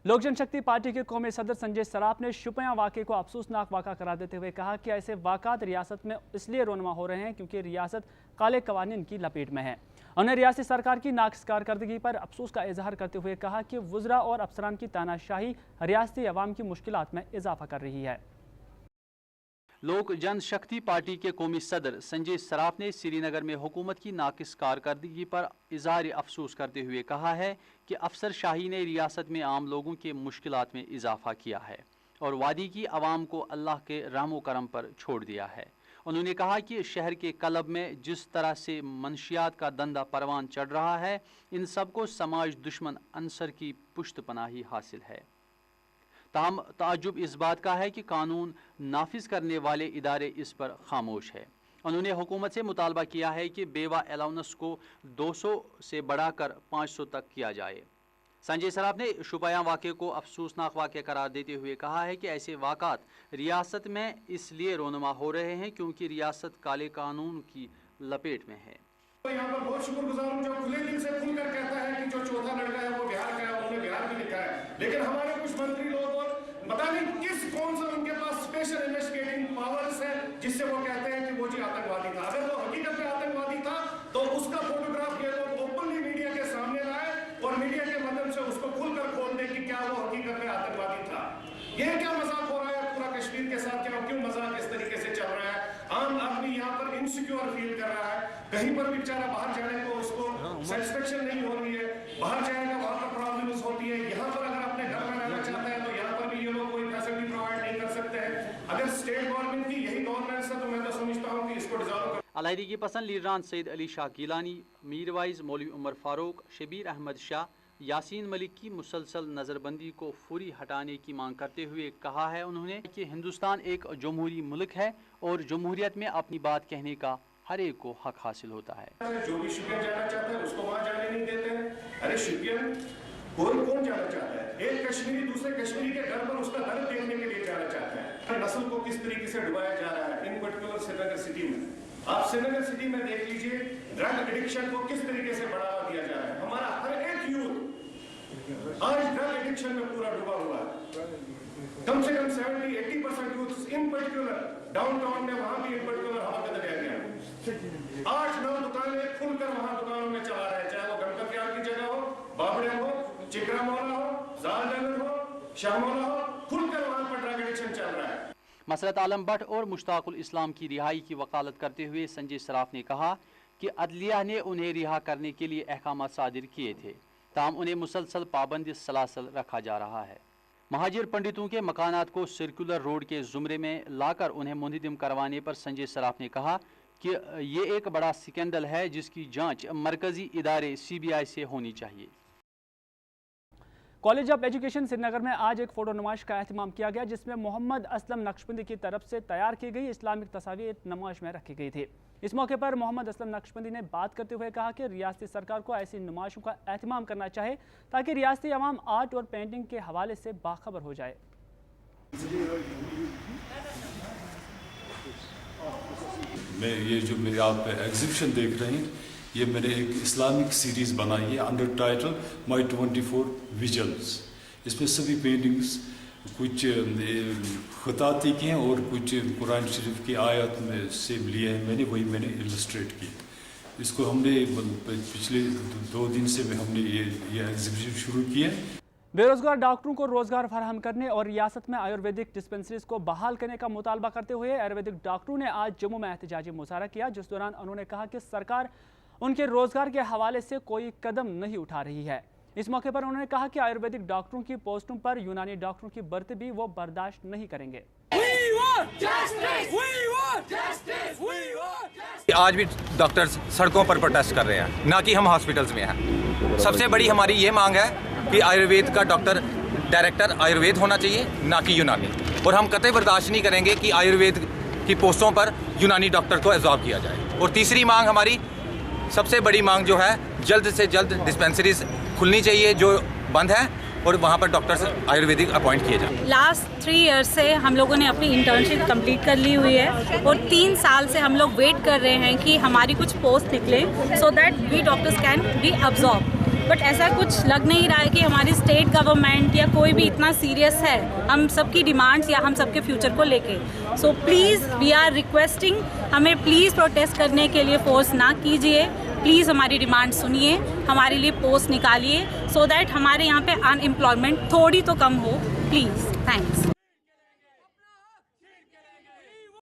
लोक जनशक्ति पार्टी के कौमी सदर संजय सराफ ने शुपियां वाक़े को अफसोसनाक वाक़ा करार देते हुए कहा कि ऐसे वाक़ात रियासत में इसलिए रोनमा हो रहे हैं क्योंकि रियासत काले कवानीन की लपेट में है। उन्होंने रियासती सरकार की नाक़िस कारकर्दगी पर अफसोस का इजहार करते हुए कहा कि वज़रा और अफसरान की तानाशाही रियासती अवाम की मुश्किलात में इजाफा कर रही है। लोक जनशक्ति पार्टी के कौमी सदर संजय सराफ ने श्रीनगर में हुकूमत की नाक़िस कारकर्दगी पर इज़हार अफसोस करते हुए कहा है कि अफसर शाही ने रियासत में आम लोगों के मुश्किलात में इजाफा किया है और वादी की आवाम को अल्लाह के रहमो करम पर छोड़ दिया है। उन्होंने कहा कि शहर के क्लब में जिस तरह से मंशियात का धंधा परवान चढ़ रहा है, इन सबको समाज दुश्मन अंसर की पुश्त पनाही हासिल है। ताहम ताज्जुब इस बात का है कि कानून नाफिज करने वाले इदारे इस पर खामोश है। उन्होंने हुकूमत से मुतालबा किया है कि बेवा अलाउंस को 200 से बढ़ाकर 500 तक किया जाए। संजय सराफ ने शुपियां वाक़े को अफसोसनाक वाक़या करार देते हुए कहा है कि ऐसे वाक़ात रियासत में इसलिए रोनुमा हो रहे हैं क्योंकि रियासत काले कानून की लपेट में है। तो यहाँ पर बहुत शुक्रगुजार हूँ जो खुले दिल से खुलकर कहता है कि जो चौथा लड़का है वो बिहार का है, उन्होंने बिहार भी लिखा है। लेकिन हमारे कुछ मंत्री लोग और पता नहीं कौन सा उनके पास स्पेशल इन्वेस्टिगेटिंग पावर्स है जिससे वो कहते हैं कि वो जी आतंकवादी था। अगर वो हकीकत में आतंकवादी था तो उसका फोटोग्राफ ये लोग ओपनली मीडिया के सामने लाए और मीडिया के माध्यम से उसको खुलकर खोल दे कि क्या वो हकीकत में आतंकवादी था। ये क्या मजाक हो रहा है पूरा कश्मीर के साथ, क्यों मजाक इस तरीके से चल रहा है। आम आदमी यहाँ पर इनसिक्योर फील कर रहा है, कहीं पर भी बेचारा बाहर जाने को उसको सेटिस्फेक्शन नहीं हो रही है, बाहर जाएगा वहाँ पर प्रॉब्लम्स होती है। यहाँ पर अगर अपने घर में रहना चाहता है तो यहाँ पर भी ये लोग कोई फैसिलिटी प्रोवाइड नहीं कर सकते हैं। अगर स्टेट गवर्नमेंट की यही गवर्नेंस है तो मैं तो समझता हूँ कि इसको डिजॉल्व कर। अलहदगी पसंद लीडरान सैयद अली शाह गिलानी, मीरवाइज मौलवी उमर फारूक, शबीर अहमद शाह, यासीन मलिक की मुसलसल नज़रबंदी को फौरी हटाने की मांग करते हुए कहा है उन्होंने कि हिंदुस्तान एक जमहूरी मुल्क है और जमहूरियत में अपनी बात कहने का हर एक को हक हासिल होता है। जो भी शुपियन जाना चाहता है उसको वहाँ जाने नहीं देते हैं। अरे शुपियन कौन जाना चाहता है? एक कश्मीरी दूसरे कश्मीरी के घर पर उसका दर्द देखने के लिए जाना चाहता है। नस्ल को किस तरीके से डुबाया जा रहा है, इन पर्टिकुलर श्रीनगर सिटी में। आप श्रीनगर सिटी में देख लीजिए ड्रग एडिक्शन को किस तरीके से बढ़ावा दिया जा रहा है। हमारा हर एक यूथ आज ड्रग एडिक्शन में पूरा डूबा हुआ है। कम से कम 70-80% यूथ इन पर्टिकुलर डाउनटाउन में वहां भी इन पर्टिकुलर हवा का दरिया गया। 8-9 दुकानें खुलकर वहां दुकानों में चला रहे हैं, चाहे वो गणपत प्यार की जगह हो, बाबड़े हो, चिकरा मौला हो, जालनगर हो, शाह मौला हो, खुलकर वहां पर ड्रग एडिक्शन चल रहा है। मसरत आलम भट्ट और मुश्ताकुल इस्लाम की रिहाई की वकालत करते हुए संजय सराफ ने कहा कि अदलिया ने उन्हें रिहा करने के लिए अहकाम सादिर किए थे, ताहम उन्हें मुसलसल पाबंदी सलासल रखा जा रहा है। महाजिर पंडितों के मकानात को सर्कुलर रोड के जुमरे में लाकर उन्हें मुंहदिम करवाने पर संजय सराफ ने कहा कि ये एक बड़ा स्कैंडल है जिसकी जांच मरकजी इदारे CBI से होनी चाहिए। कॉलेज ऑफ एजुकेशन श्रीनगर में आज एक फोटो नुमाइश का एहतमाम किया गया जिसमें मोहम्मद असलम नक्शबंदी की तरफ से तैयार की गई इस्लामिक तस्वीर नुमाइश में रखी गई थी। इस मौके पर मोहम्मद असलम नक्शबंदी ने बात करते हुए कहा कि रियासती सरकार को ऐसी नुमाइशों का एहतमाम करना चाहिए ताकि रियासती अवाम आर्ट और पेंटिंग के हवाले से बाखबर हो जाए। मैं ये जो मेरे आप एग्जीबिशन देख रहे हैं, ये मैंने एक इस्लामिक सीरीज़ बनाई है अंडर टाइटल माई 24 विजल्स। इसमें सभी पेंटिंग्स कुछ खताती के हैं और कुछ कुरान शरीफ की आयत में से लिए हैं मैंने इलस्ट्रेट किया। इसको हमने पिछले 2 दिन से हमने ये एग्जीबिशन शुरू किया। बेरोजगार डॉक्टरों को रोजगार फराहम करने और रियासत में आयुर्वेदिक डिस्पेंसरीज को बहाल करने का मुतालबा करते हुए आयुर्वेदिक डॉक्टरों ने आज जम्मू में एहतजाजी मुजाहरा किया, जिस दौरान उन्होंने कहा कि सरकार उनके रोजगार के हवाले से कोई कदम नहीं उठा रही है। इस मौके पर उन्होंने कहा कि आयुर्वेदिक डॉक्टरों की पोस्टों पर यूनानी डॉक्टरों की भर्ती भी वो बर्दाश्त नहीं करेंगे। आज भी डॉक्टर्स सड़कों पर प्रोटेस्ट कर रहे हैं, ना कि हम हॉस्पिटल्स में हैं। सबसे बड़ी हमारी ये मांग है कि आयुर्वेद का डॉक्टर डायरेक्टर आयुर्वेद होना चाहिए, ना कि यूनानी। और हम कतई बर्दाश्त नहीं करेंगे कि आयुर्वेद की पोस्टों पर यूनानी डॉक्टर को एब्जॉर्ब किया जाए। और तीसरी मांग हमारी सबसे बड़ी मांग जो है, जल्द से जल्द डिस्पेंसरीज खुलनी चाहिए जो बंद है और वहाँ पर डॉक्टर्स आयुर्वेदिक अपॉइंट किए जाए। लास्ट 3 ईयर्स से हम लोगों ने अपनी इंटर्नशिप कंप्लीट कर ली हुई है और 3 साल से हम लोग वेट कर रहे हैं कि हमारी कुछ पोस्ट निकले so that we doctors can be absorb. But ऐसा कुछ लग नहीं रहा है कि हमारी स्टेट गवर्नमेंट या कोई भी इतना सीरियस है हम सबकी डिमांड्स या हम सबके फ्यूचर को लेके। So please we are requesting, हमें प्लीज़ प्रोटेस्ट करने के लिए फोर्स ना कीजिए, प्लीज़ हमारी डिमांड सुनिए, हमारे लिए पोस्ट निकालिए सो दैट हमारे यहाँ पे अनएम्प्लॉयमेंट थोड़ी तो कम हो, प्लीज़। थैंक्स।